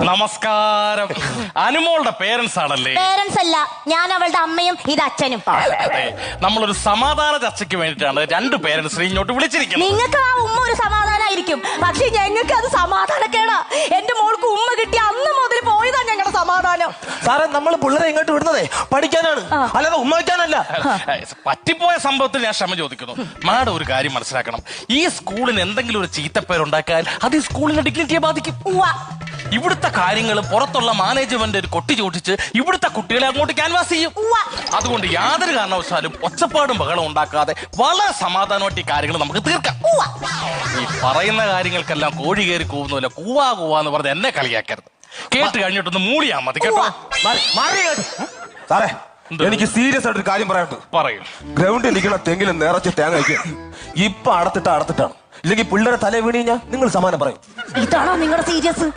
നമസ്കാരം. അനുമോളുടെ പേരൻസ് ആണല്ലേ? പേരൻസ് അല്ല, ഞാൻ അവളുടെ അമ്മയും ഇത് അച്ഛനും. അതെ, നമ്മളൊരു സമാധാന ചർച്ചയ്ക്ക് വേണ്ടിയിട്ടാണ് രണ്ട് പേരൻസിനെ ഇങ്ങോട്ട് വിളിച്ചിരിക്കുന്നത്. നിങ്ങൾക്ക് ആ ഉമ്മ ഒരു സമാധാനമായിരിക്കും, പക്ഷെ ഞങ്ങൾക്ക് അത് സമാധാനക്കേടാ. എന്റെ മോൾക്ക് ഉമ്മ കിട്ടിയ അന്ന് മുതൽ പോയതാ ഞങ്ങളുടെ സമാധാനം. സാറേ, നമ്മൾ പിള്ളേരെ ഇങ്ങോട്ട് വിടുന്നതേ പഠിക്കാനാണ്, അല്ലാതെ ഉമ്മ വയ്ക്കാനല്ല. പറ്റിപ്പോയ സംഭവത്തിൽ ഞാൻ ക്ഷമ ചോദിക്കുന്നു. മാഡം ഒരു കാര്യം മനസ്സിലാക്കണം, ഈ സ്കൂളിന് എന്തെങ്കിലും ഒരു ചീത്തപ്പേരുണ്ടാക്കാൻ അത് ഈ സ്കൂളിന്റെ ഡിഗ്നിറ്റിയെ ബാധിക്കും. ഇവിടുത്തെ കാര്യങ്ങൾ പുറത്തുള്ള മാനേജ്മെന്റ് ഒരു കൊട്ടി ചോദിച്ച് ഇവിടുത്തെ കുട്ടികളെ അങ്ങോട്ട് ക്യാൻവാസ് ചെയ്യും. അതുകൊണ്ട് യാതൊരു കാരണവശാലും ഒച്ചപ്പാടും ബഹളം ഉണ്ടാക്കാതെ വളരെ സമാധാനമായിട്ട് ഈ കാര്യങ്ങൾ നമുക്ക് തീർക്കാം. ഈ പറയുന്ന കാര്യങ്ങൾക്കെല്ലാം കോഴി കയറി കൂവുന്നില്ല, കൂവാ കൂവാന്ന് പറഞ്ഞ് എന്നെ കളിയാക്കരുത്. കേട്ട് കഴിഞ്ഞിട്ടൊന്ന് മൂളിയാ മതി കേട്ടോ. സാറേ, എനിക്ക് സീരിയസ് ആയിട്ടൊരു കാര്യം പറയാനുണ്ട്. പറയൂ. ഗ്രൗണ്ടിൽ നിൽക്കുന്ന തെങ്ങിലും നിറച്ച് തേങ്ങ വയ്ക്കുക. ഇപ്പൊ അടത്തിട്ടാണ്, ഇല്ലെങ്കിൽ പിള്ളേരെ തല വീണ് കഴിഞ്ഞാൽ നിങ്ങൾ സമാനം പറയും. ഇതാണോ നിങ്ങളുടെ സീരിയസ്?